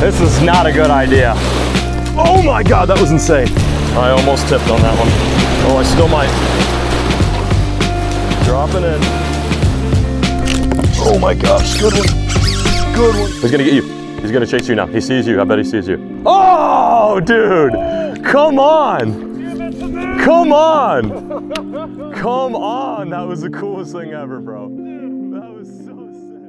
This is not a good idea. Oh my God, that was insane. I almost tipped on that one. Oh, I still might. Dropping in. Oh my gosh, good one. Good one. He's gonna get you. He's gonna chase you now. He sees you, I bet he sees you. Oh, dude, come on. Come on. Come on, that was the coolest thing ever, bro. That was so sick.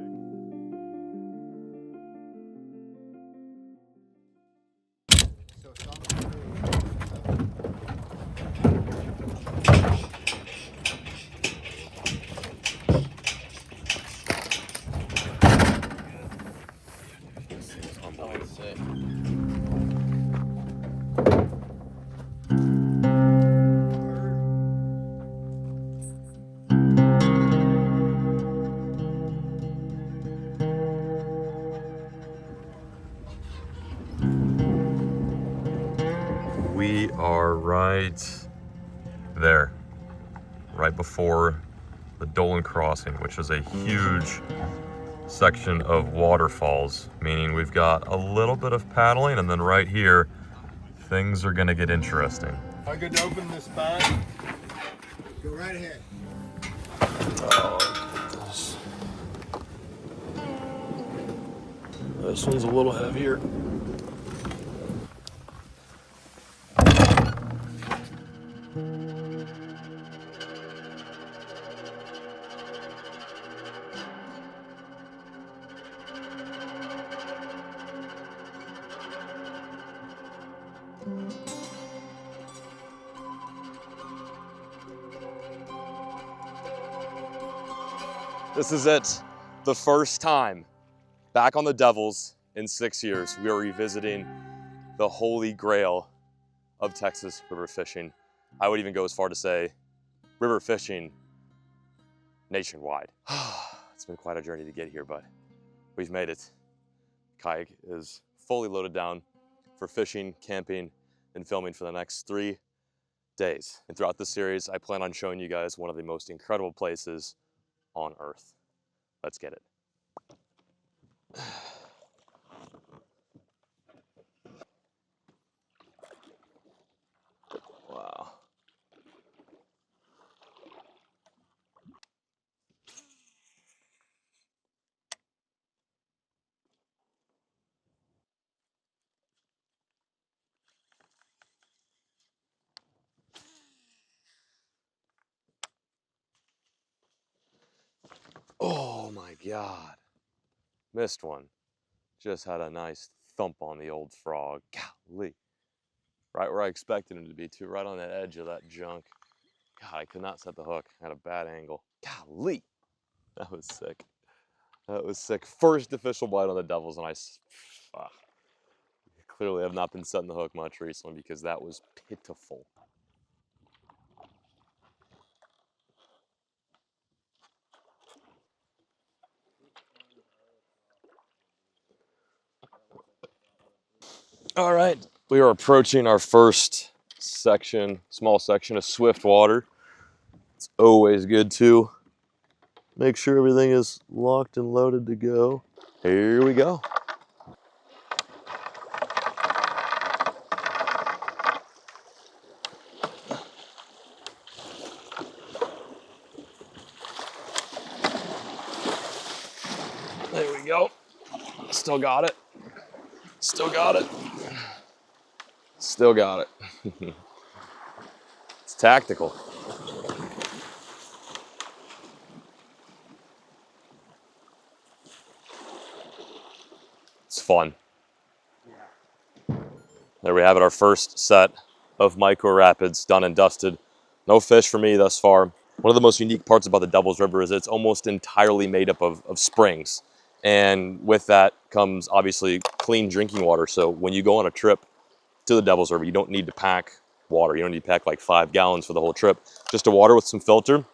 We are right there, right before the Dolan Crossing, which is a huge section of waterfalls, meaning we've got a little bit of paddling, and then right here, things are gonna get interesting. Am I good to open this bag? Go right ahead. This one's a little heavier. This is it. The first time back on the Devils in 6 years, we are revisiting the holy grail of Texas river fishing. I would even go as far to say river fishing nationwide. It's been quite a journey to get here, but we've made it. Kayak is fully loaded down for fishing, camping, and filming for the next 3 days. And throughout this series, I plan on showing you guys one of the most incredible places on earth. Let's get it. Wow. Oh my God. Missed one. Just had a nice thump on the old frog. Golly. Right where I expected him to be too, right on the edge of that junk. God, I could not set the hook. I had a bad angle. Golly. That was sick. That was sick. First official bite on the Devils, and I clearly have not been setting the hook much recently because that was pitiful. All right, we are approaching our first section, small section of swift water. It's always good to make sure everything is locked and loaded to go. Here we go. There we go. Still got it. Still got it. Still got it. It's tactical. It's fun. There we have it, our first set of micro rapids done and dusted. No fish for me thus far. One of the most unique parts about the Devils River is it's almost entirely made up of springs. And with that comes obviously clean drinking water. So when you go on a trip to the Devils River, you don't need to pack water. You don't need to pack like 5 gallons for the whole trip. Just a water with some filter.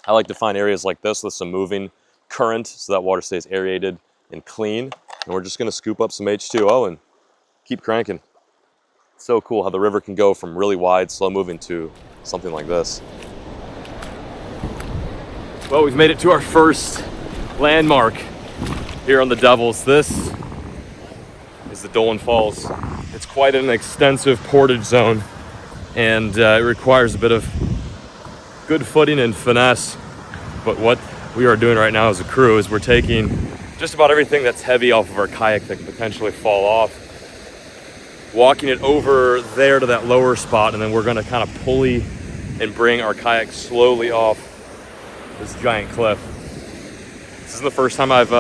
I like to find areas like this with some moving current so that water stays aerated and clean. And we're just gonna scoop up some H2O and keep cranking. So cool how the river can go from really wide, slow moving to something like this. Well, we've made it to our first landmark here on the Devils. This is is the Dolan Falls. It's quite an extensive portage zone, and it requires a bit of good footing and finesse. But what we are doing right now as a crew is we're taking just about everything that's heavy off of our kayak that could potentially fall off, walking it over there to that lower spot, and then we're gonna kind of pulley and bring our kayak slowly off this giant cliff. This isn't the first time I've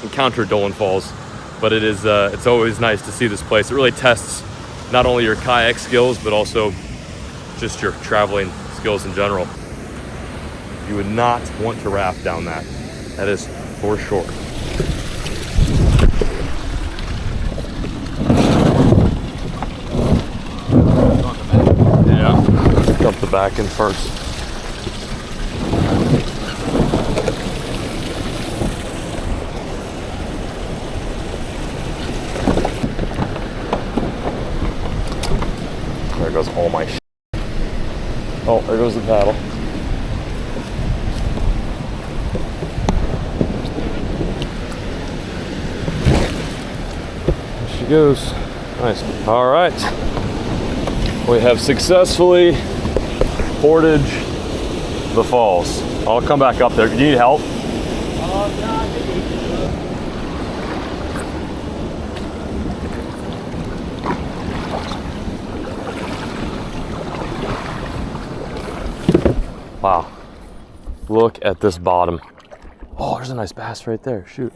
encountered Dolan Falls, but it's always nice to see this place. It really tests not only your kayak skills, but also just your traveling skills in general. You would not want to raft down that. That is for sure. Yeah, dump the back in first. There goes all my shit. Oh, there goes the paddle. There she goes. Nice. All right. We have successfully portaged the falls. I'll come back up there. Do you need help? Wow. Look at this bottom. Oh, there's a nice bass right there. Shoot.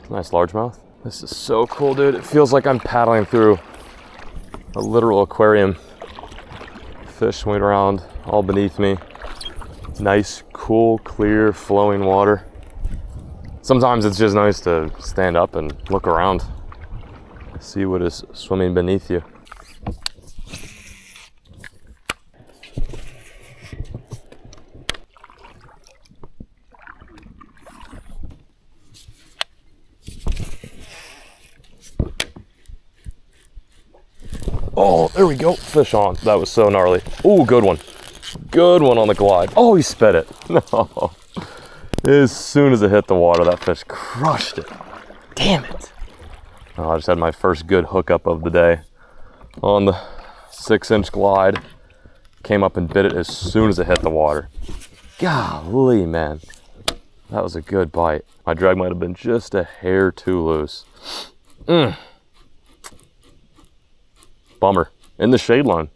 Nice largemouth. This is so cool, dude. It feels like I'm paddling through a literal aquarium. Fish swimming around all beneath me. Nice, cool, clear, flowing water. Sometimes it's just nice to stand up and look around, see what is swimming beneath you. Oh, there we go. Fish on. That was so gnarly. Oh, good one. Good one on the glide. Oh, he spit it. No. As soon as it hit the water, that fish crushed it. Damn it. Oh, I just had my first good hookup of the day on the 6-inch glide. Came up and bit it as soon as it hit the water. Golly, man. That was a good bite. My drag might have been just a hair too loose. Bummer. In the shade line.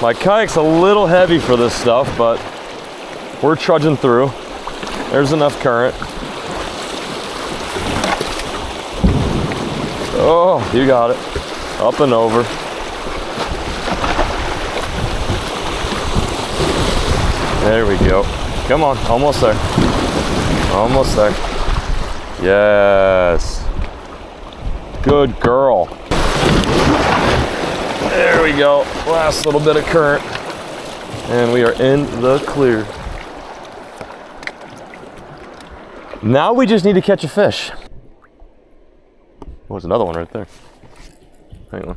My kayak's a little heavy for this stuff, but we're trudging through. There's enough current. Oh, you got it. Up and over. There we go. Come on, almost there. Almost there. Yes. Good girl. There we go. Last little bit of current. And we are in the clear. Now we just need to catch a fish. Oh, there's another one right there. Hang on.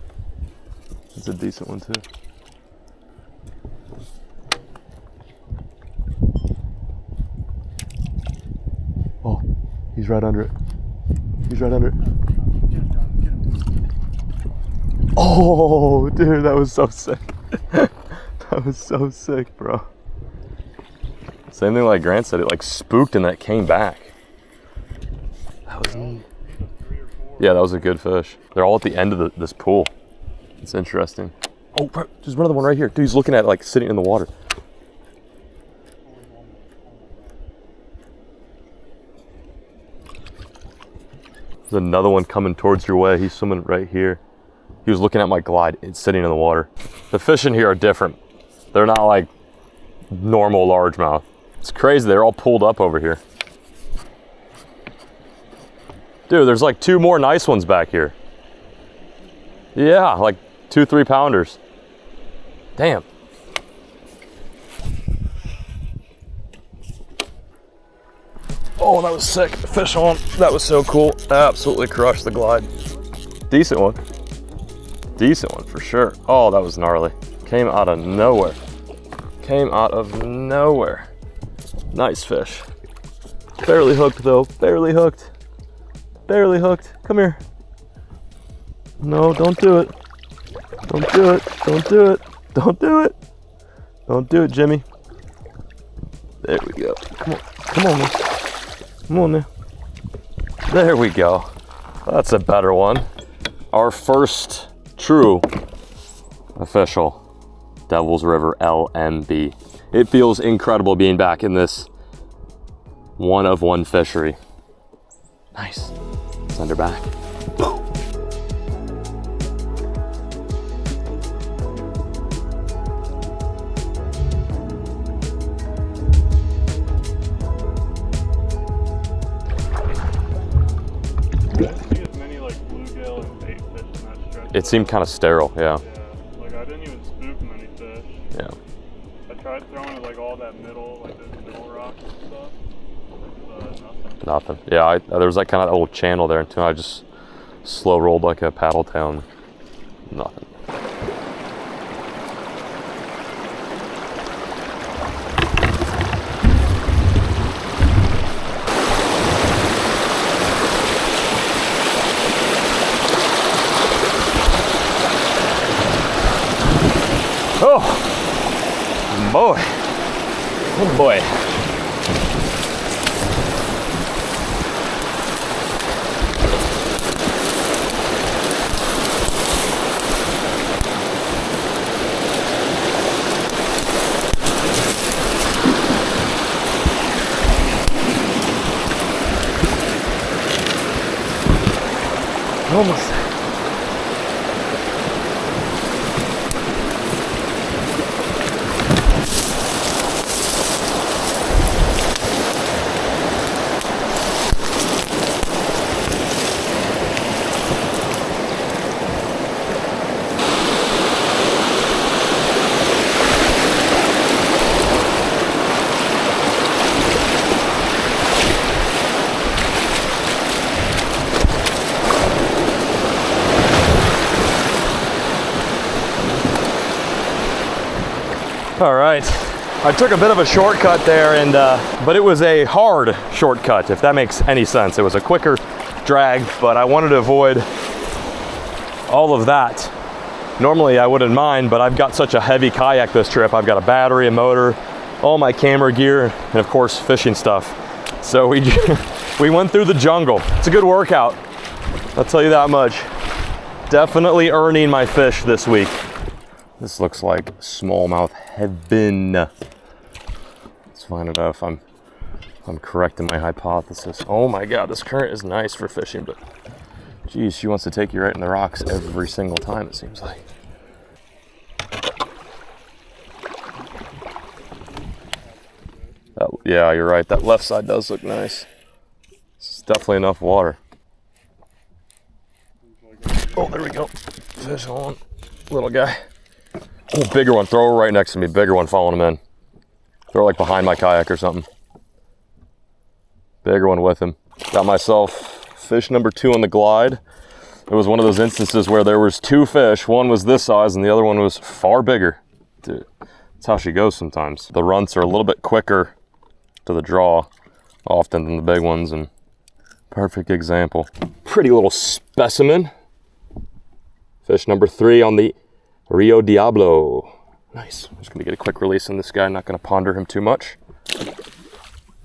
It's a decent one too. Oh, he's right under it. He's right under it. Oh, dude, that was so sick. That was so sick, bro. Same thing like Grant said, it like spooked and then it came back. That was neat. Yeah, that was a good fish. They're all at the end of this pool. It's interesting. Oh, bro, there's another one right here. Dude, he's looking at it like sitting in the water. There's another one coming towards your way. He's swimming right here. He was looking at my glide. It's sitting in the water. The fish in here are different. They're not like normal largemouth. It's crazy. They're all pulled up over here. Dude, there's like 2 more nice ones back here. Yeah, like 2-3 pounders. Damn. Oh, that was sick. Fish on. That was so cool. Absolutely crushed the glide. Decent one. Decent one for sure. Oh, that was gnarly. Came out of nowhere. Came out of nowhere. Nice fish. Barely hooked though, barely hooked. Barely hooked. Come here. No, don't do it. Don't do it. Don't do it. Don't do it. Don't do it, Jimmy. There we go. Come on. Come on, man. Come on now. There we go. That's a better one. Our first true official Devil's River LMB. It feels incredible being back in this one-of-one fishery. Nice. Send her back. Boom. It seemed kind of sterile, yeah. Yeah, like I didn't even spook many fish. Yeah. I tried throwing it like all that middle, like those middle rocks and stuff, but nothing. Nothing. Yeah, there was like kind of a little channel there until I just slow rolled like a paddle tail. Nothing. Oh boy, oh boy. Almost. All right, I took a bit of a shortcut there, but it was a hard shortcut, if that makes any sense. It was a quicker drag, but I wanted to avoid all of that. Normally I wouldn't mind, but I've got such a heavy kayak this trip. I've got a battery, a motor, all my camera gear, and of course fishing stuff. So we went through the jungle. It's a good workout, I'll tell you that much. Definitely earning my fish this week. This looks like smallmouth heaven. Let's find out if I'm correct in my hypothesis. Oh my God, this current is nice for fishing, but geez, she wants to take you right in the rocks every single time, it seems like. Yeah, you're right. That left side does look nice. It's definitely enough water. Oh, there we go. Fish on, little guy. Oh, bigger one. Throw her right next to me. Bigger one following him in. Throw her like behind my kayak or something. Bigger one with him. Got myself fish number 2 on the glide. It was one of those instances where there was 2 fish. One was this size and the other one was far bigger. Dude, that's how she goes sometimes. The runts are a little bit quicker to the draw often than the big ones, and perfect example. Pretty little specimen. Fish number 3 on the Rio Diablo. Nice. I'm just gonna get a quick release on this guy. Not gonna ponder him too much.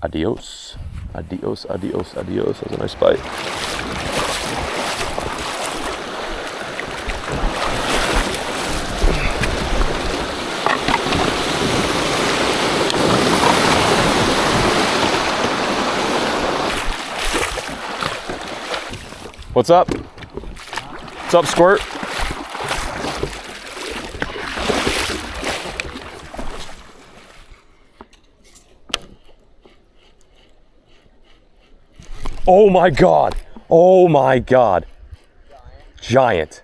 Adios. Adios, adios, adios. That was a nice bite. What's up? What's up, Squirt? Oh my God. Oh my God. Giant.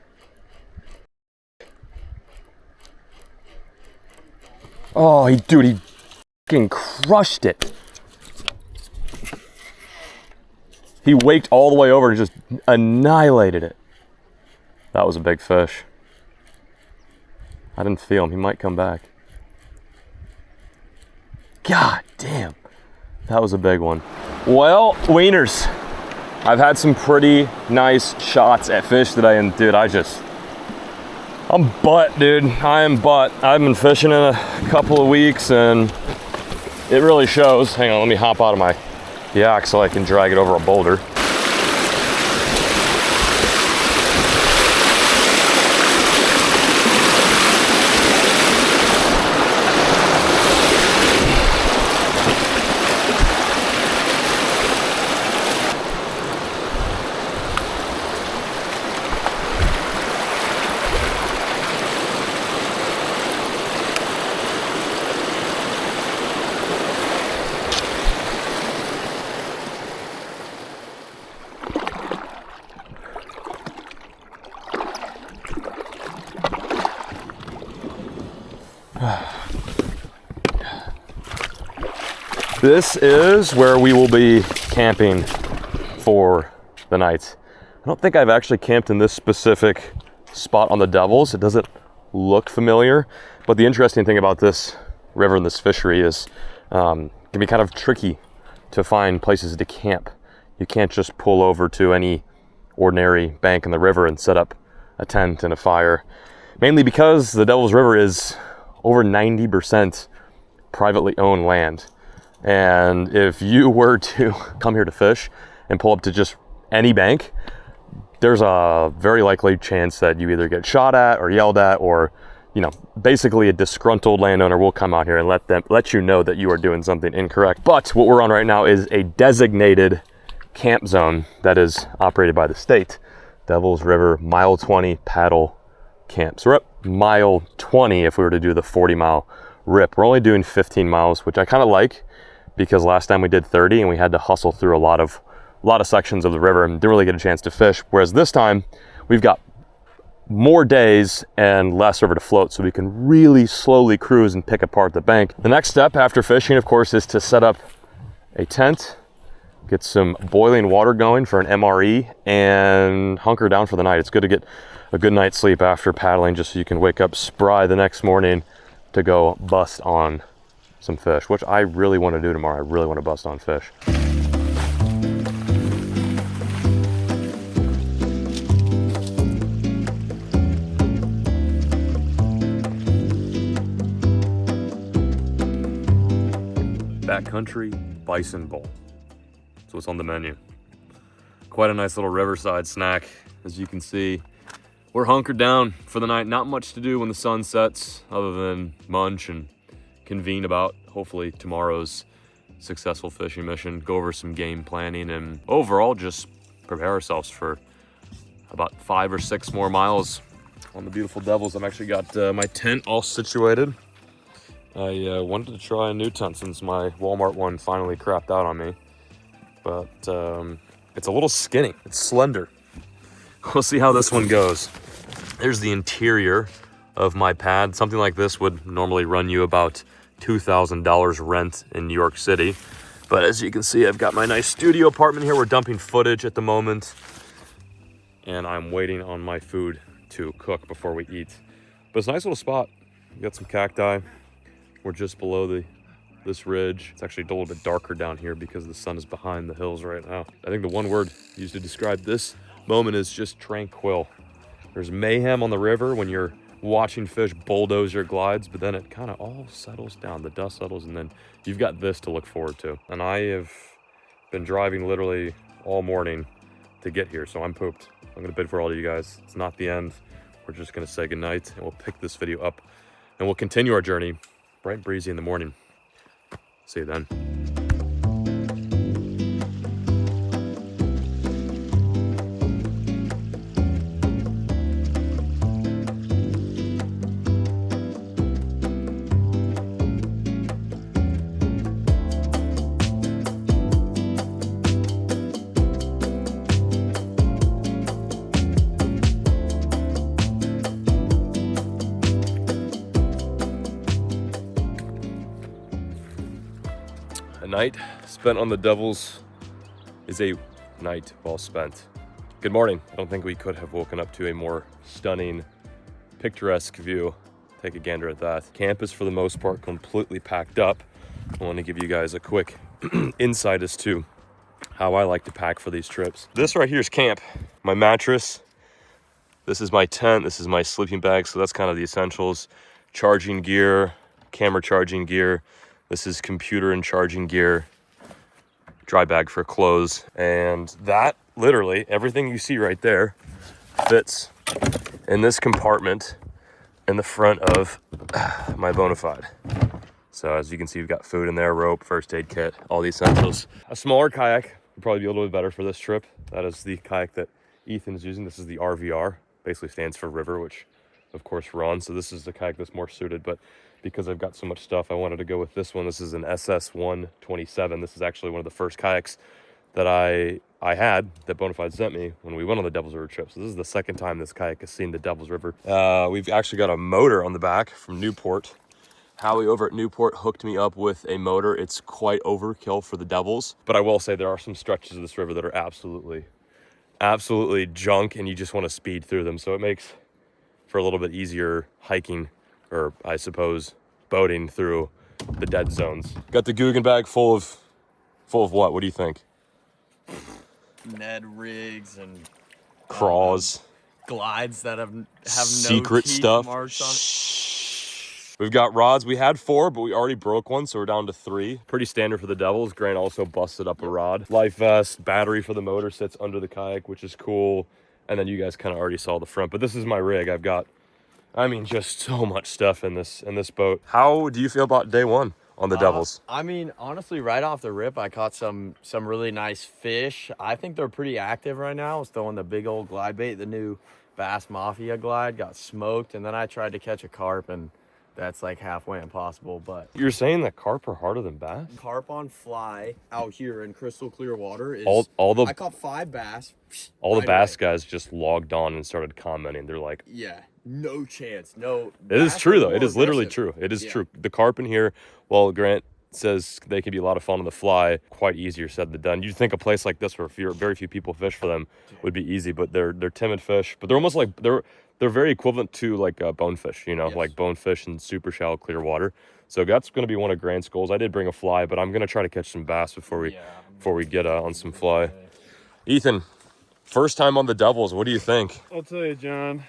Oh, he fucking crushed it. He waked all the way over and just annihilated it. That was a big fish. I didn't feel him. He might come back. God damn. That was a big one. Well, wieners. I've had some pretty nice shots at fish today, and dude, I'm butt, dude. I am butt. I've been fishing in a couple of weeks, and it really shows. Hang on, let me hop out of my yak so I can drag it over a boulder. This is where we will be camping for the night. I don't think I've actually camped in this specific spot on the Devils. It doesn't look familiar, but the interesting thing about this river and this fishery is it can be kind of tricky to find places to camp. You can't just pull over to any ordinary bank in the river and set up a tent and a fire, mainly because the Devils River is over 90% privately owned land. And if you were to come here to fish and pull up to just any bank, there's a very likely chance that you either get shot at or yelled at, or, you know, basically a disgruntled landowner will come out here and let you know that you are doing something incorrect. But what we're on right now is a designated camp zone that is operated by the state. Devils River Mile 20 paddle camp. So we're at mile 20 if we were to do the 40-mile rip. We're only doing 15 miles, which I kind of like, because last time we did 30 and we had to hustle through a lot of sections of the river and didn't really get a chance to fish. Whereas this time we've got more days and less river to float, so we can really slowly cruise and pick apart the bank. The next step after fishing, of course, is to set up a tent, get some boiling water going for an MRE, and hunker down for the night. It's good to get a good night's sleep after paddling, just so you can wake up spry the next morning to go bust on some fish, which I really want to do tomorrow. I really want to bust on fish. Backcountry bison bowl. That's what's on the menu. Quite a nice little riverside snack. As you can see, we're hunkered down for the night. Not much to do when the sun sets other than munch and convene about hopefully tomorrow's successful fishing mission, go over some game planning, and overall just prepare ourselves for about 5 or 6 more miles on the beautiful Devils. I've actually got my tent all situated. I wanted to try a new tent since my Walmart one finally crapped out on me, but it's a little skinny, it's slender. We'll see how this one goes. There's the interior of my pad. Something like this would normally run you about $2,000 rent in New York City. But as you can see, I've got my nice studio apartment here. We're dumping footage at the moment, and I'm waiting on my food to cook before we eat. But it's a nice little spot. You got some cacti. We're just below this ridge. It's actually a little bit darker down here because the sun is behind the hills right now. I think the one word used to describe this moment is just tranquil. There's mayhem on the river when you're watching fish bulldoze your glides, but then it kind of all settles down. The dust settles, and then you've got this to look forward to. And I have been driving literally all morning to get here, so I'm pooped. I'm gonna bid for all of you guys. It's not the end. We're just gonna say goodnight, and we'll pick this video up, and we'll continue our journey bright and breezy in the morning. See you then. A night spent on the Devils is a night well spent. Good morning. I don't think we could have woken up to a more stunning, picturesque view take a gander at that. Camp is for the most part completely packed up. I want to give you guys a quick insight as to how I like to pack for these trips. This right here is camp. My mattress, this is my tent, this is my sleeping bag, so that's kind of the essentials. Charging gear, camera charging gear, this is computer and charging gear, dry bag for clothes, and that, literally, everything you see right there fits in this compartment in the front of my Bonafide. So as you can see, we've got food in there, rope, first aid kit, all the essentials. A smaller kayak would probably be a little bit better for this trip. That is the kayak that Ethan's using. This is the RVR, basically stands for river, which of course we're on. So this is the kayak that's more suited, but because I've got so much stuff, I wanted to go with this one. This is an SS127. This is actually one of the first kayaks that I had that Bonafide sent me when we went on the Devil's River trip. So this is the second time this kayak has seen the Devil's River. We've actually got a motor on the back from Newport. Howie over at Newport hooked me up with a motor. It's quite overkill for the Devils, but I will say there are some stretches of this river that are absolutely junk, and you just want to speed through them. So it makes for a little bit easier hiking, or I suppose boating through the dead zones. Got the Guggen bag full of what? What do you think? Ned rigs and Craws, glides that have secret no teeth stuff. marked on. We've got rods. We had 4, but we already broke one, so we're down to 3. Pretty standard for the Devils. Grant also busted up a rod. Life vest, battery for the motor sits under the kayak, which is cool. And then you guys kind of already saw the front, but this is my rig. I've got, I mean, just so much stuff in this boat. How do you feel about day 1 on the Devils? I mean, honestly, right off the rip, I caught some really nice fish. I think they're pretty active right now. I was throwing the big old glide bait, the new Bass Mafia glide, got smoked, and then I tried to catch a carp, and that's like halfway impossible. But You're saying that carp are harder than bass? carp on fly out here in crystal clear water is I caught 5 bass. All the right bass away. guys just logged on and started commenting. They're like, Yeah, no chance. No. it is bass true are though. more It is literally aggressive. true. It is Yeah. true. The carp in here, well, Grant says they can be a lot of fun on the fly. Quite easier said than done. You'd think a place like this where very few people fish for them would be easy, but they're timid fish. But they're almost like they're very equivalent to like bonefish. You know, Yes. like bonefish in super shallow clear water. So that's going to be one of Grant's goals. I did bring a fly, but I'm going to try to catch some bass before we get on some fly. Ethan, first time on the Devils. What do you think? I'll tell you, John,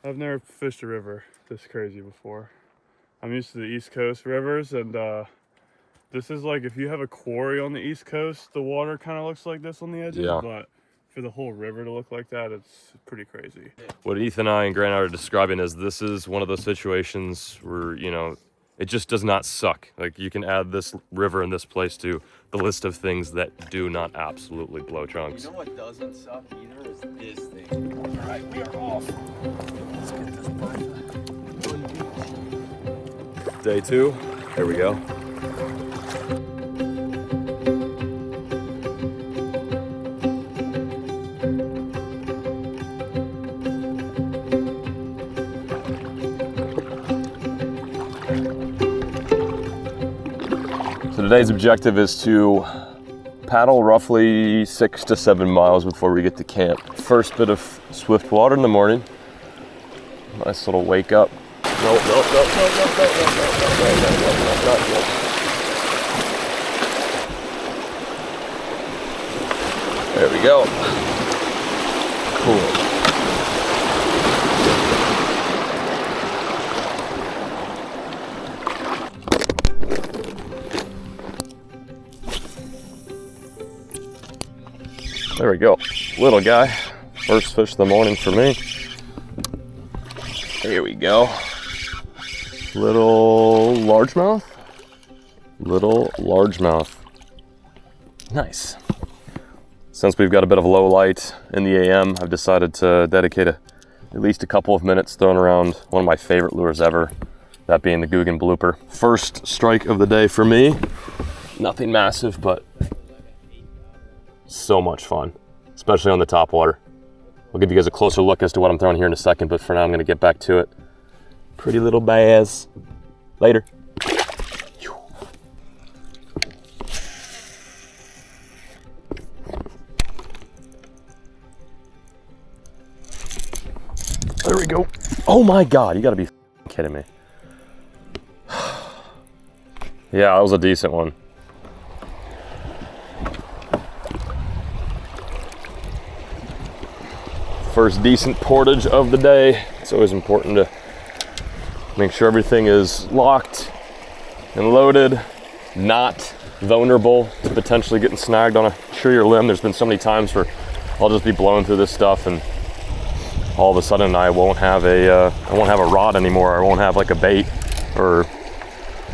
I've never fished a river this crazy before. I'm used to the East Coast rivers, and this is like if you have a quarry on the East Coast, the water kind of looks like this on the edges, Yeah. but for the whole river to look like that, it's pretty crazy. What Ethan and I and Grant are describing is this is one of those situations where, you know, it just does not suck. Like you can add this river and this place to the list of things that do not absolutely blow trunks. You know what doesn't suck either is this thing. All right, we are off. Let's get this bird. Day 2, here we go. So today's objective is to paddle roughly 6 to 7 miles before we get to camp. First bit of swift water in the morning. Nice little wake up. Nope. There we go. Cool. There we go. Little guy. First fish of the morning for me. Here we go. Little largemouth. Little largemouth. Nice. Since we've got a bit of low light in the AM, I've decided to dedicate at least a couple of minutes throwing around one of my favorite lures ever, that being the Guggen Blooper. First strike of the day for me. Nothing massive, but so much fun, especially on the top water. I'll give you guys a closer look as to what I'm throwing here in a second, but for now I'm gonna get back to it. Pretty little bass. Later. There we go. Oh my God, you gotta be kidding me? Yeah, that was a decent one. First decent portage of the day. It's always important to make sure everything is locked and loaded, not vulnerable to potentially getting snagged on a tree or limb. There's been so many times where I'll just be blowing through this stuff and all of a sudden I won't have a rod anymore. I won't have like a bait, or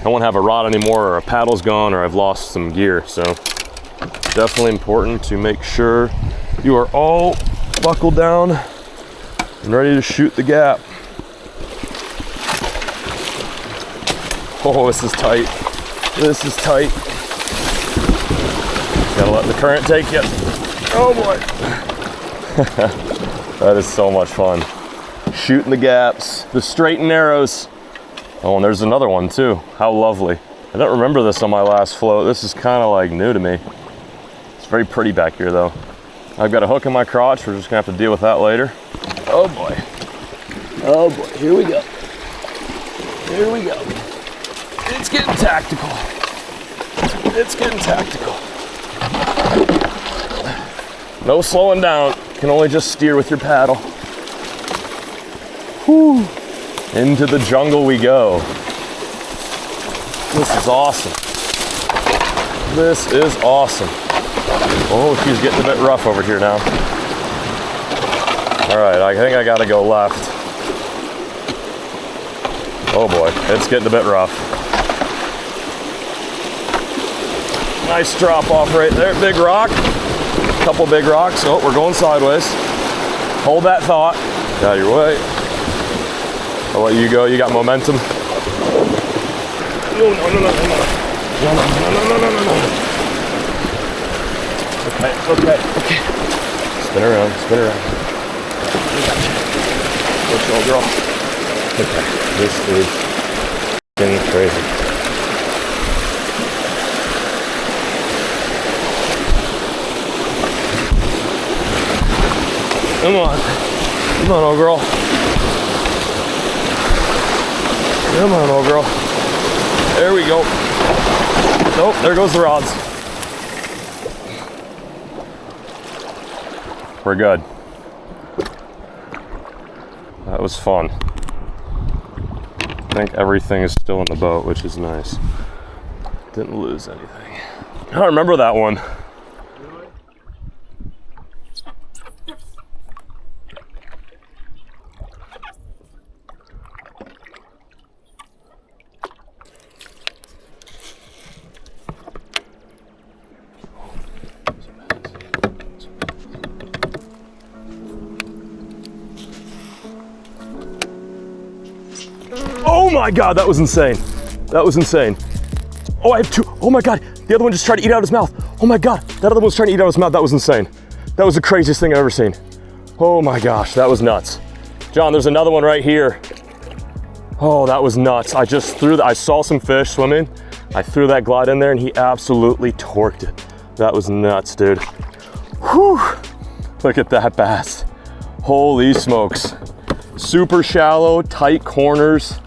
I won't have a rod anymore, or a paddle's gone, or I've lost some gear. So definitely important to make sure you are all buckled down and ready to shoot the gap. Oh, this is tight. This is tight. Gotta let the current take you. Oh boy. That is so much fun. Shooting the gaps, the straight and narrows. Oh, and there's another one too. How lovely. I don't remember this on my last float. This is kind of like new to me. It's very pretty back here though. I've got a hook in my crotch. We're just gonna have to deal with that later. Oh boy. Oh boy, here we go. Here we go. It's getting tactical. It's getting tactical. No slowing down. You can only just steer with your paddle. Whew. Into the jungle we go. This is awesome. This is awesome. Oh, she's getting a bit rough over here now. All right, I think I gotta go left. Oh boy, it's getting a bit rough. Nice drop off right there, big rock. Couple big rocks. Oh, we're going sideways. Hold that thought. Out of your way. I'll let you go. You got momentum. No. Okay. Spin around. I got you. Let's go, girl. Okay. This is getting crazy. Come on, old girl. Come on, old girl. There we go. Nope, there goes the rods. We're good. That was fun. I think everything is still in the boat, which is nice. Didn't lose anything. I remember that one. Oh my God, that was insane. That was insane. Oh, I have two. Oh my God, the other one just tried to eat out of his mouth. Oh my God, that other one's trying to eat out of his mouth. That was insane. That was the craziest thing I've ever seen. Oh my gosh, that was nuts. John, there's another one right here. Oh, that was nuts. I just threw that. I saw some fish swimming. I threw that glide in there and he absolutely torqued it. That was nuts, dude. Whew. Look at that bass. Holy smokes. Super shallow, tight corners,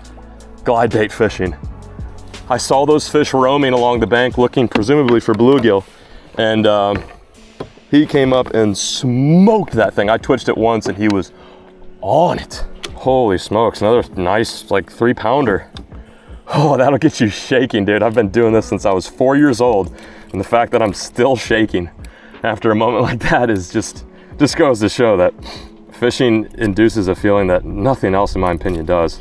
glide bait fishing. I saw those fish roaming along the bank looking presumably for bluegill, and he came up and smoked that thing. I twitched it once and he was on it. Holy smokes, another nice like 3-pounder. Oh, that'll get you shaking, dude. I've been doing this since I was 4 years old, and the fact that I'm still shaking after a moment like that is just goes to show that fishing induces a feeling that nothing else, in my opinion, does.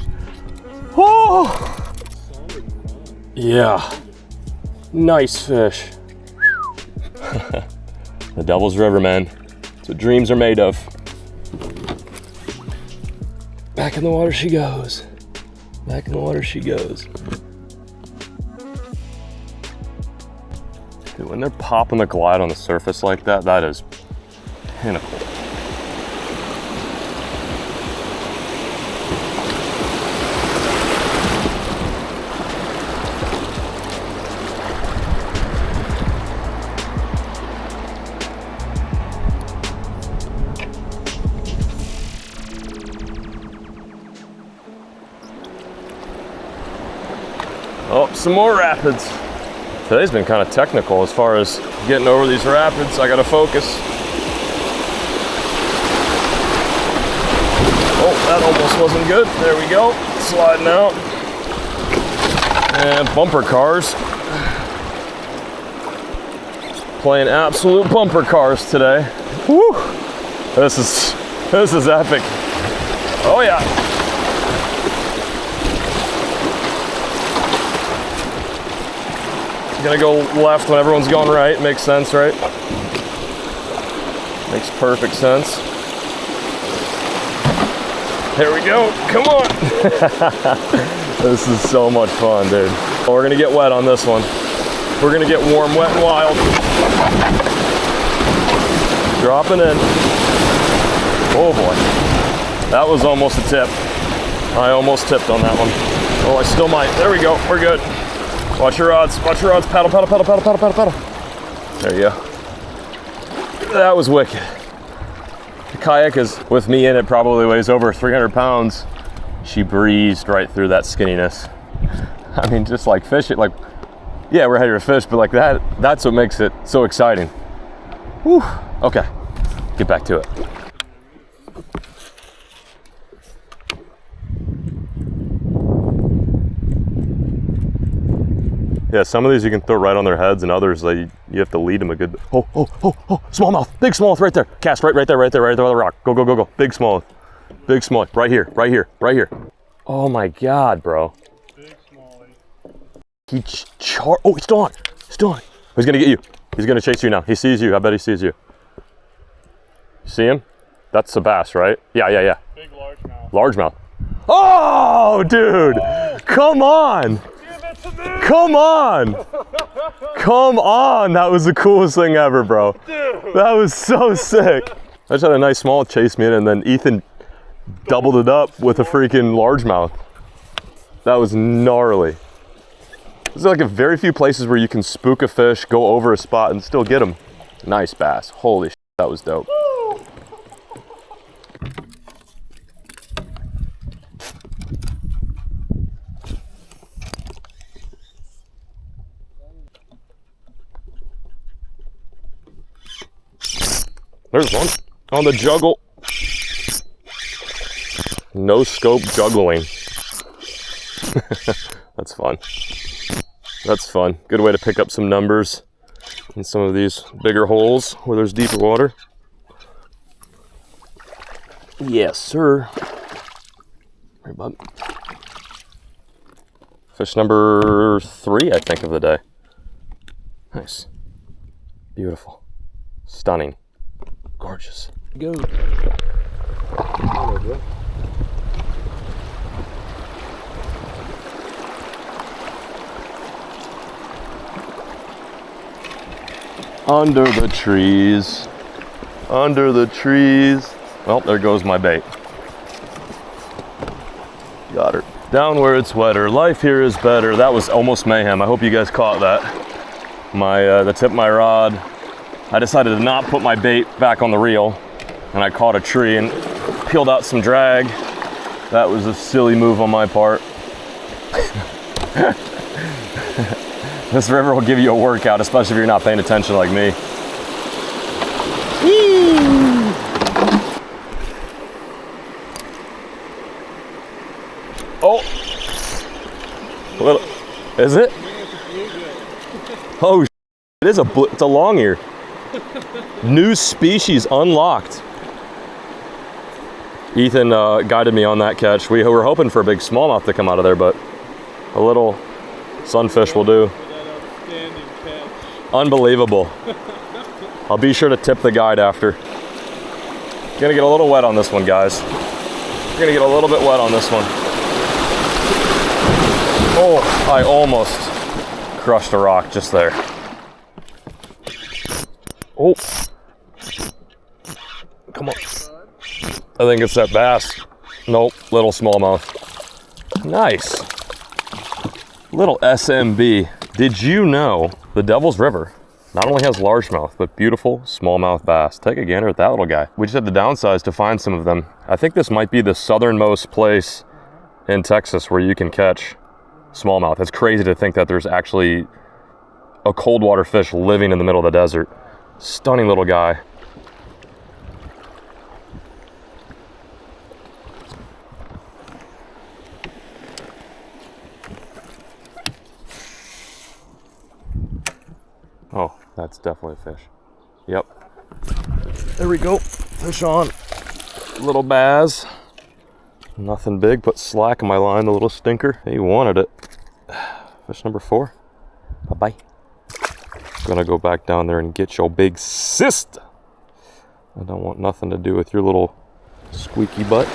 Oh! Yeah. Nice fish. The Devil's River, man. That's what dreams are made of. Back in the water she goes. Back in the water she goes. Dude, when they're popping the glide on the surface like that, that is pinnacle. Oh, some more rapids. Today's been kind of technical as far as getting over these rapids. I gotta focus. Oh, that almost wasn't good. There we go. Sliding out. And bumper cars. Playing absolute bumper cars today. Woo! This is epic. Oh yeah. Gonna go left when everyone's going right. Makes sense, right? Makes perfect sense. There we go. Come on. This is so much fun, dude. Oh, we're gonna get wet on this one. We're gonna get warm, wet, and wild. Dropping in. Oh boy. That was almost a tip. I almost tipped on that one. Oh, I still might. There we go. We're good. Watch your rods. Watch your rods. Paddle, paddle, paddle, paddle, paddle, paddle, paddle. There you go. That was wicked. The kayak is, with me in it, probably weighs over 300 pounds. She breezed right through that skinniness. I mean, just like fishing, like, yeah, we're ready to fish, but like that's what makes it so exciting. Whew. Okay, get back to it. Yeah, some of these you can throw right on their heads, and others you have to lead them a good. Oh, smallmouth, big smallmouth right there. Cast right there, right there on the rock. Go, go, go, go. Big smallmouth, right here, right here, right here. Oh my God, bro. Big smallie. Oh, it's still on. Still on. He's gonna get you. He's gonna chase you now. He sees you. I bet he sees you. See him? That's the bass, right? Yeah. Big largemouth. Largemouth. Oh, dude! Oh. Come on! Come on! Come on! That was the coolest thing ever, bro. Dude. That was so sick. I just had a nice small chase me in, and then Ethan doubled it up with a freaking largemouth. That was gnarly. There's like a very few places where you can spook a fish, go over a spot, and still get them. Nice bass. Holy shit, that was dope. There's one on the juggle. No scope juggling. That's fun. That's fun. Good way to pick up some numbers in some of these bigger holes where there's deeper water. Yes, sir. Here, bud. Fish number 3, I think, of the day. Nice. Beautiful. Stunning. Gorgeous. Go. Under the trees. Under the trees. Well, there goes my bait. Got her. Down where it's wetter. Life here is better. That was almost mayhem. I hope you guys caught that. The tip of my rod. I decided to not put my bait back on the reel, and I caught a tree and peeled out some drag. That was a silly move on my part. This river will give you a workout, especially if you're not paying attention like me. Oh, is it? Oh, it is it's a long ear. New species unlocked. Ethan guided me on that catch. We were hoping for a big smallmouth to come out of there, but a little sunfish will do. Unbelievable. I'll be sure to tip the guide after. Gonna get a little wet on this one, guys. Gonna get a little bit wet on this one. Oh, I almost crushed a rock just there. Oh. Come on. I think it's that bass. Nope, little smallmouth. Nice. Little SMB. Did you know the Devil's River not only has largemouth, but beautiful smallmouth bass? Take a gander at that little guy. We just had to downsize to find some of them. I think this might be the southernmost place in Texas where you can catch smallmouth. It's crazy to think that there's actually a cold water fish living in the middle of the desert. Stunning little guy. Oh, that's definitely a fish. Yep. There we go. Fish on. Little bass. Nothing big, but slack in my line, the little stinker. He wanted it. Fish number 4. Bye-bye. Gonna go back down there and get your big cyst. I don't want nothing to do with your little squeaky butt.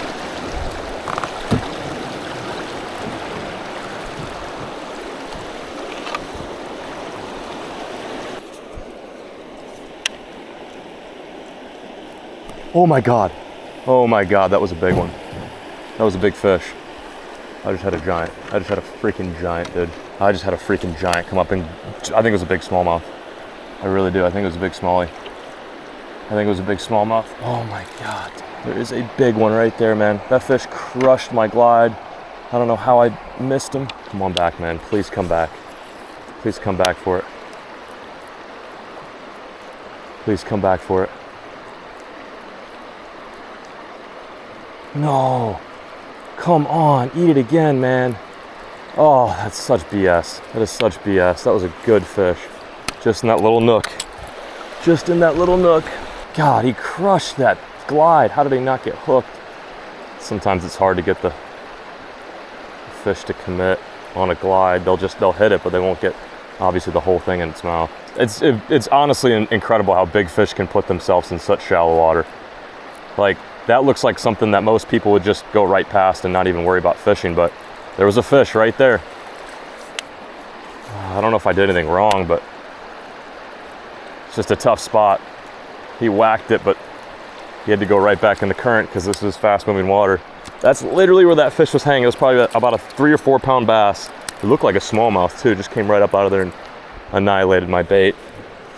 Oh my God. Oh my God, that was a big one. That was a big fish. I just had a giant. I just had a freaking giant, dude. I just had a freaking giant come up and, I think it was a big smallmouth. I really do. I think it was a big smallie. I think it was a big smallmouth. Oh my God. There is a big one right there, man. That fish crushed my glide. I don't know how I missed him. Come on back, man. Please come back. Please come back for it. Please come back for it. No. Come on. Eat it again, man. Oh, that's such BS. That is such BS. That was a good fish. Just in that little nook. Just in that little nook. God, he crushed that glide. How did he not get hooked? Sometimes it's hard to get the fish to commit on a glide. They'll hit it, but they won't get obviously the whole thing in its mouth. It's honestly incredible how big fish can put themselves in such shallow water. Like, that looks like something that most people would just go right past and not even worry about fishing, but there was a fish right there. I don't know if I did anything wrong, but it's just a tough spot. He whacked it, but he had to go right back in the current because this is fast moving water. That's literally where that fish was hanging. It was probably about a 3 or 4 pound bass. It looked like a smallmouth too. Just came right up out of there and annihilated my bait.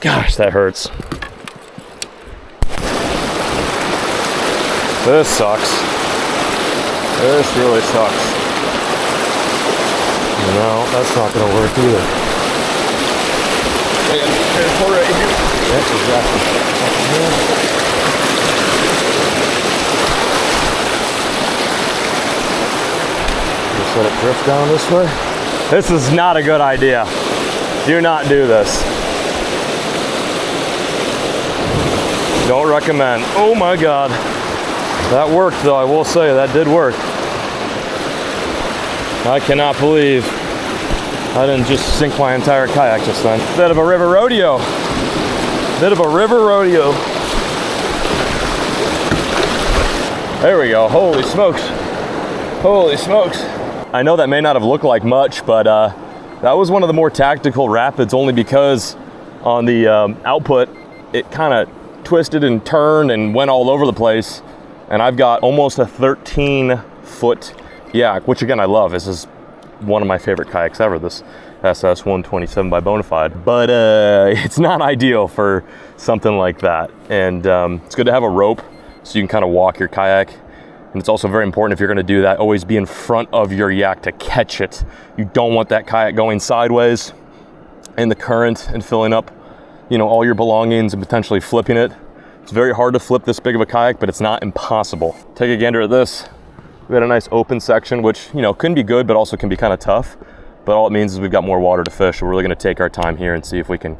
Gosh, that hurts. This sucks. This really sucks. No, that's not gonna work either. And pull right here. That's exactly. Just let it drift down this way. This is not a good idea. Do not do this. Don't recommend. Oh my God. That worked though, I will say, that did work. I cannot believe I didn't just sink my entire kayak just then. Bit of a river rodeo. Bit of a river rodeo. There we go, holy smokes. Holy smokes. I know that may not have looked like much, but that was one of the more tactical rapids only because on the output, it kind of twisted and turned and went all over the place. And I've got almost a 13-foot yak, which again I love. This is one of my favorite kayaks ever, this SS 127 by Bonafide. But it's not ideal for something like that. And it's good to have a rope so you can kind of walk your kayak. And it's also very important if you're gonna do that, always be in front of your yak to catch it. You don't want that kayak going sideways in the current and filling up, you know, all your belongings and potentially flipping it. It's very hard to flip this big of a kayak, but it's not impossible. Take a gander at this. We got a nice open section, which, you know, can be good, but also can be kind of tough. But all it means is we've got more water to fish. So we're really gonna take our time here and see if we can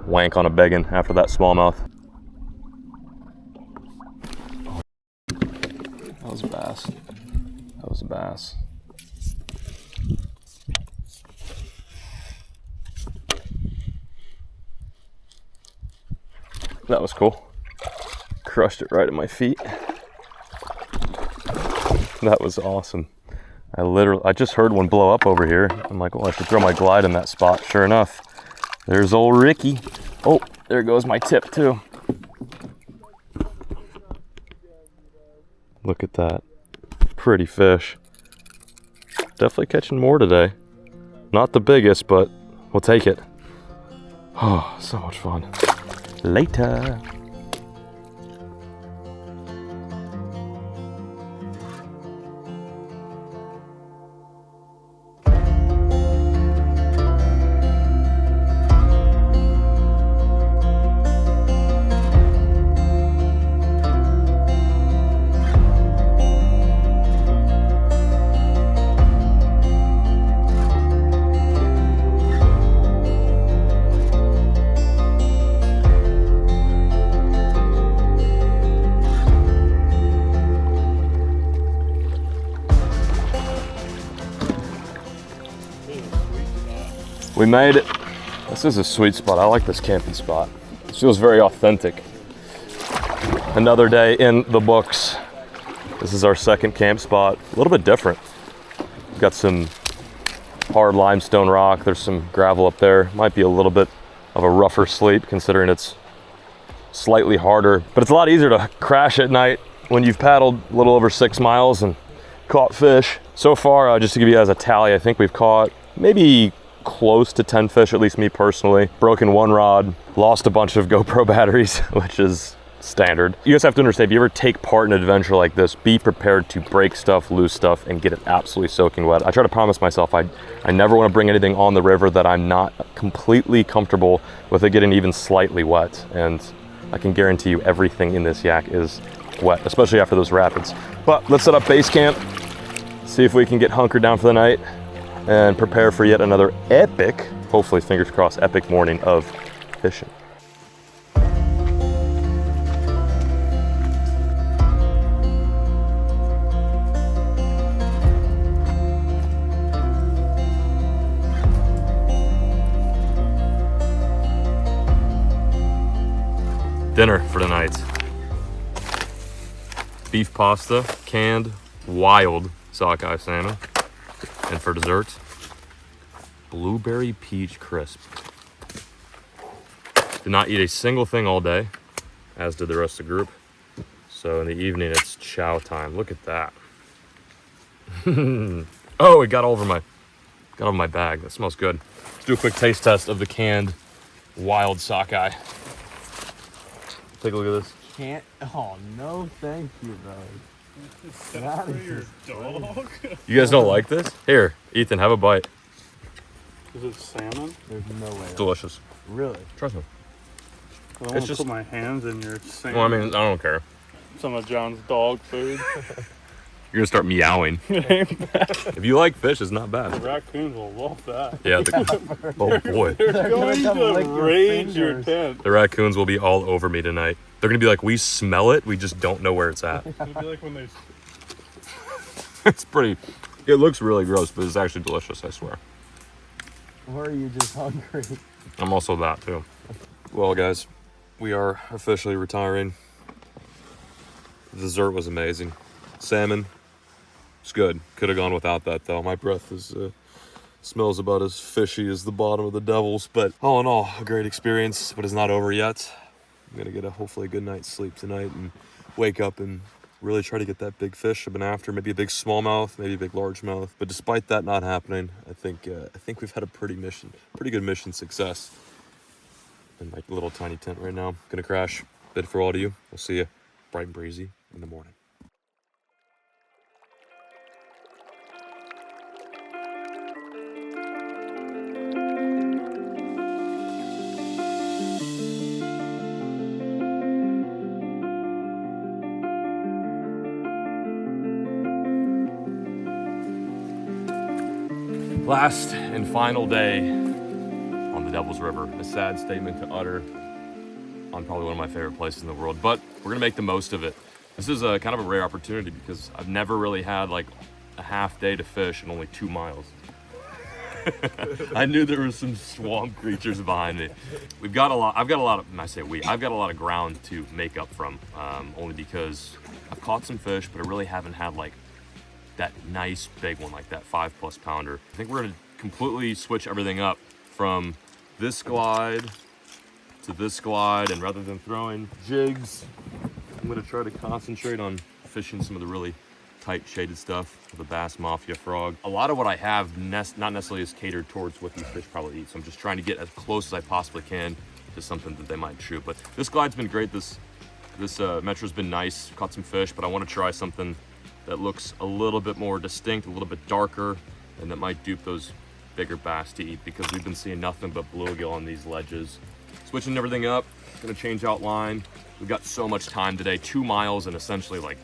wank on a begging after that smallmouth. That was a bass. That was a bass. That was cool. Crushed it right at my feet. That was awesome. I just heard one blow up over here. I'm like, well, I should throw my glide in that spot. Sure enough, there's old Ricky. Oh, there goes my tip too. Look at that. Pretty fish. Definitely catching more today. Not the biggest, but we'll take it. Oh, so much fun. Later. We made it. This is a sweet spot. I like this camping spot. It feels very authentic. Another day in the books. This is our second camp spot. A little bit different. We've got some hard limestone rock. There's some gravel up there. Might be a little bit of a rougher sleep considering it's slightly harder, but it's a lot easier to crash at night when you've paddled a little over 6 miles and caught fish. So far, just to give you guys a tally, I think we've caught maybe close to 10 fish, at least me personally. Broken 1 rod, lost a bunch of GoPro batteries, which is standard. You guys have to understand, if you ever take part in an adventure like this, be prepared to break stuff, lose stuff, and get it absolutely soaking wet. I try to promise myself I never want to bring anything on the river that I'm not completely comfortable with it getting even slightly wet. And I can guarantee you everything in this yak is wet, especially after those rapids. But let's set up base camp, see if we can get hunkered down for the night, and prepare for yet another epic, hopefully fingers crossed, epic morning of fishing. Dinner for tonight. Beef pasta, canned wild sockeye salmon. And for dessert, blueberry peach crisp. Did not eat a single thing all day, as did the rest of the group. So in the evening, it's chow time. Look at that. Oh, it got all over my bag. That smells good. Let's do a quick taste test of the canned wild sockeye. Take a look at this. Can't. Oh no, thank you, bro. That For your is dog? You guys don't like this? Here, Ethan, have a bite. Is it salmon? There's no way. It's delicious. Really? Trust me. I don't want to put my hands in your salmon. Well, I mean, I don't care. Some of John's dog food. You're gonna start meowing. If you like fish, it's not bad. Raccoons will love that. Yeah. Oh boy. They're going come to lick your raid your fingers. tent. The raccoons will be all over me tonight. They're gonna be like, we smell it, we just don't know where it's at. It'll be like when they... It's pretty. It looks really gross, but it's actually delicious, I swear. Or are you just hungry? I'm also that too. Well, guys, we are officially retiring. The dessert was amazing. Salmon. It's good. Could have gone without that though. My breath is smells about as fishy as the bottom of the Devil's. But all in all, a great experience. But it's not over yet. I'm gonna get hopefully a good night's sleep tonight and wake up and really try to get that big fish I've been after. Maybe a big smallmouth, maybe a big largemouth. But despite that not happening, I think we've had a pretty good mission success. In my little tiny tent right now. Gonna crash. Bid for all of you. We'll see you bright and breezy in the morning. Last and final day on the Devil's River. A sad statement to utter on probably one of my favorite places in the world, but we're gonna make the most of it. This is a kind of a rare opportunity because I've never really had like a half day to fish in only 2 miles. I knew there were some swamp creatures behind me. I've got a lot of ground to make up from, only because I've caught some fish, but I really haven't had like that nice big one, like that 5+ pounder. I think we're gonna completely switch everything up from this glide to this glide, and rather than throwing jigs, I'm gonna try to concentrate on fishing some of the really tight shaded stuff, the Bass Mafia frog. A lot of what I have not necessarily is catered towards what these fish probably eat, so I'm just trying to get as close as I possibly can to something that they might shoot. But this glide's been great. This Metro's been nice, caught some fish, but I wanna try something that looks a little bit more distinct, a little bit darker, and that might dupe those bigger bass to eat, because we've been seeing nothing but bluegill on these ledges. Switching everything up, gonna change out line. We've got so much time today, 2 miles and essentially like,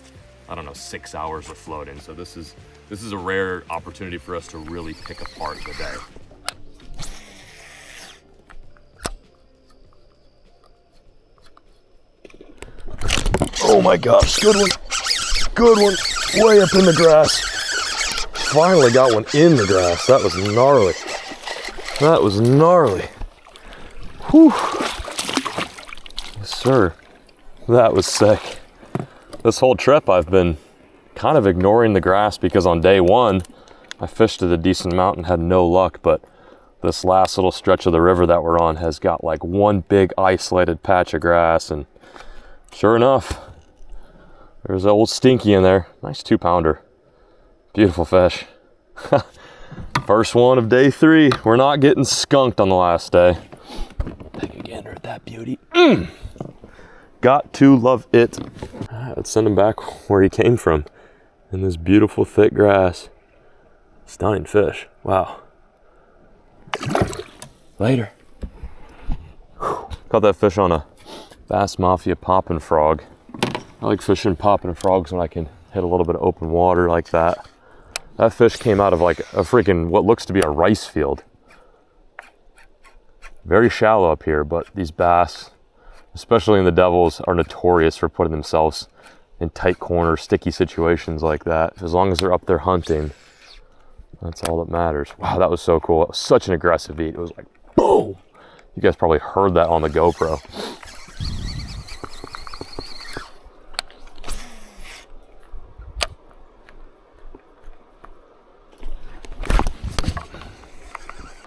I don't know, 6 hours of floating. So this is a rare opportunity for us to really pick apart the day. Oh my gosh, good one. Good one, way up in the grass. Finally got one in the grass. That was gnarly. That was gnarly. Whew. Yes, sir. That was sick. This whole trip I've been kind of ignoring the grass because on day one, I fished at a decent amount and had no luck, but this last little stretch of the river that we're on has got like one big isolated patch of grass, and sure enough, there's an old Stinky in there. Nice 2-pounder. Beautiful fish. First one of day 3. We're not getting skunked on the last day. Take a gander at that beauty. Got to love it. Let's send him back where he came from, in this beautiful thick grass. Stunning fish. Wow. Later. Caught that fish on a Bass Mafia popping frog. I like fishing popping frogs when I can hit a little bit of open water like that. That fish came out of like a freaking, what looks to be a rice field. Very shallow up here, but these bass, especially in the Devils, are notorious for putting themselves in tight corners, sticky situations like that. As long as they're up there hunting, that's all that matters. Wow, that was so cool. It was such an aggressive eat. It was like, boom! You guys probably heard that on the GoPro.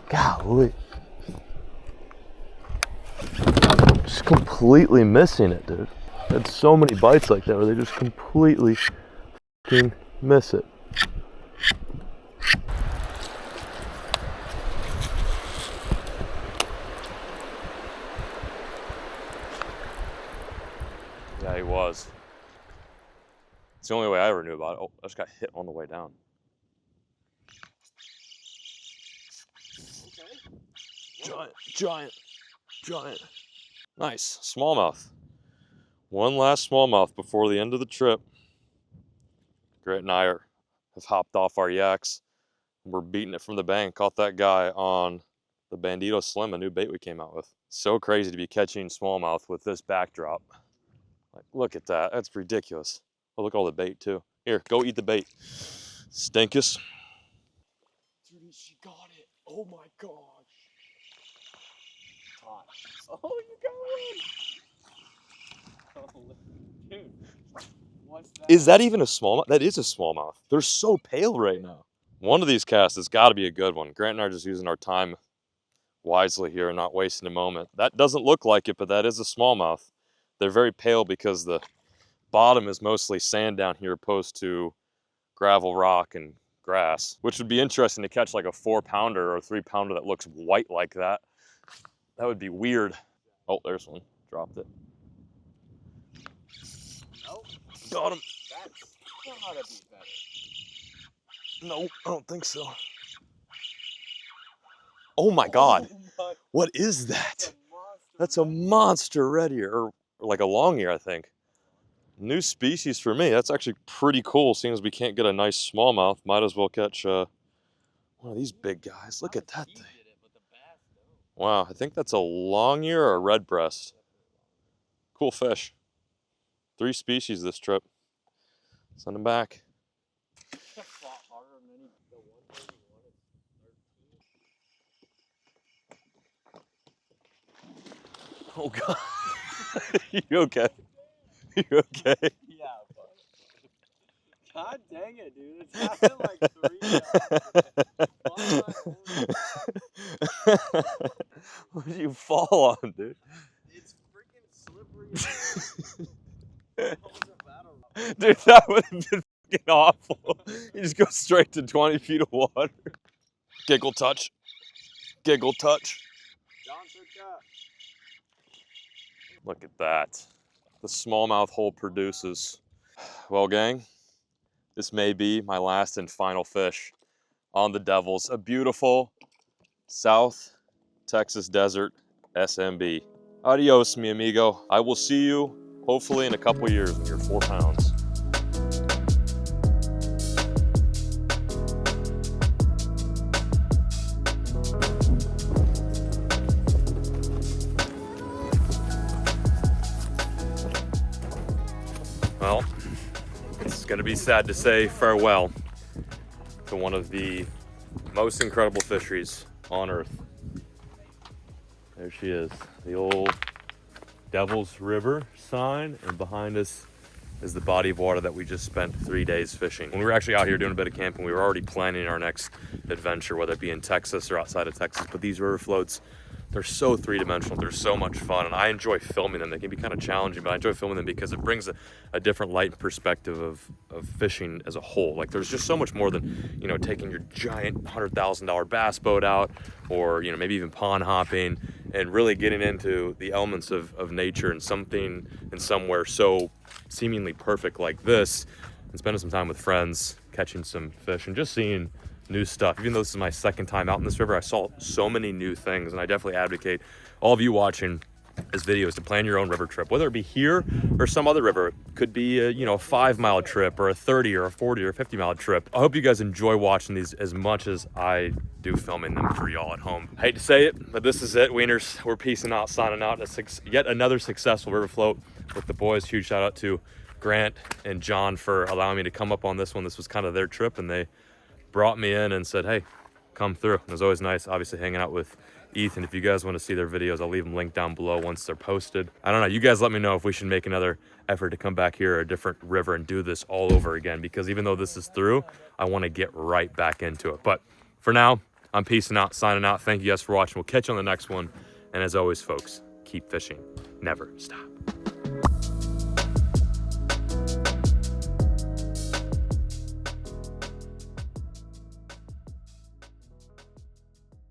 Golly. Just completely missing it, dude. I had so many bites like that where they just completely fucking miss it. Yeah, he was. It's the only way I ever knew about it. Oh, I just got hit on the way down. Giant. Nice, smallmouth. One last smallmouth before the end of the trip. Grant and I have hopped off our yaks. We're beating it from the bank. Caught that guy on the Bandito Slim, a new bait we came out with. So crazy to be catching smallmouth with this backdrop. Like, look at that, that's ridiculous. Oh, look at all the bait too. Here, go eat the bait. Stinkus. Dude, she got it. Oh my gosh. Oh, you got one. Oh, dude. What's that? Is that even a smallmouth? That is a smallmouth. They're so pale right now. One of these casts has got to be a good one. Grant and I are just using our time wisely here and not wasting a moment. That doesn't look like it, but that is a smallmouth. They're very pale because the bottom is mostly sand down here opposed to gravel, rock, and grass, which would be interesting to catch like a 4-pounder or a 3-pounder that looks white like that. That would be weird. Oh, there's one. Dropped it. Nope. Got him. That's gotta be better. No, I don't think so. Oh my God. What is that? That's a monster red ear, or like a long ear, I think. New species for me. That's actually pretty cool. Seeing as we can't get a nice smallmouth, might as well catch one of these big guys. Look at that thing. Wow, I think that's a long ear or a red breast. Cool fish. 3 species this trip. Send them back. Oh God. You okay? You okay? Yeah, but God dang it, dude. It's happened like 3 times. What did you fall on, dude? It's freaking slippery. Dude, that would have been fucking awful. You just go straight to 20 feet of water. Giggle touch. Giggle touch. Look at that. The smallmouth hole produces. Well, gang, this may be my last and final fish on the Devils. A beautiful South Texas desert SMB. Adios, mi amigo. I will see you hopefully in a couple years when you're 4 pounds. Well, it's gonna be sad to say farewell to one of the most incredible fisheries on earth. There she is, the old Devil's River sign, and behind us is the body of water that we just spent 3 days fishing. When we were actually out here doing a bit of camping, we were already planning our next adventure, whether it be in Texas or outside of Texas. But these river floats, they're so three-dimensional. They're so much fun, and I enjoy filming them. They can be kind of challenging, but I enjoy filming them because it brings a different light and perspective of fishing as a whole. Like, there's just so much more than, you know, taking your giant $100,000 bass boat out, or, you know, maybe even pond hopping, and really getting into the elements of nature and something and somewhere so seemingly perfect like this, and spending some time with friends, catching some fish, and just seeing new stuff. Even though this is my second time out in this river, I saw so many new things, and I definitely advocate all of you watching this video is to plan your own river trip, whether it be here or some other river. It could be a, you know, a 5-mile trip or a 30 or a 40 or 50-mile trip. I hope you guys enjoy watching these as much as I do filming them for y'all at home. I hate to say it, but this is it, Wieners. We're peacing out, signing out. Yet another successful river float with the boys. Huge shout out to Grant and John for allowing me to come up on this one. This was kind of their trip, and they brought me in and said, hey, come through. It was always nice, obviously, hanging out with Ethan. If you guys want to see their videos, I'll leave them linked down below once they're posted. I don't know, you guys let me know if we should make another effort to come back here, a different river, and do this all over again, because even though this is through, I want to get right back into it. But for now, I'm peacing out, signing out. Thank you guys for watching. We'll catch you on the next one. And as always, folks, keep fishing. Never stop.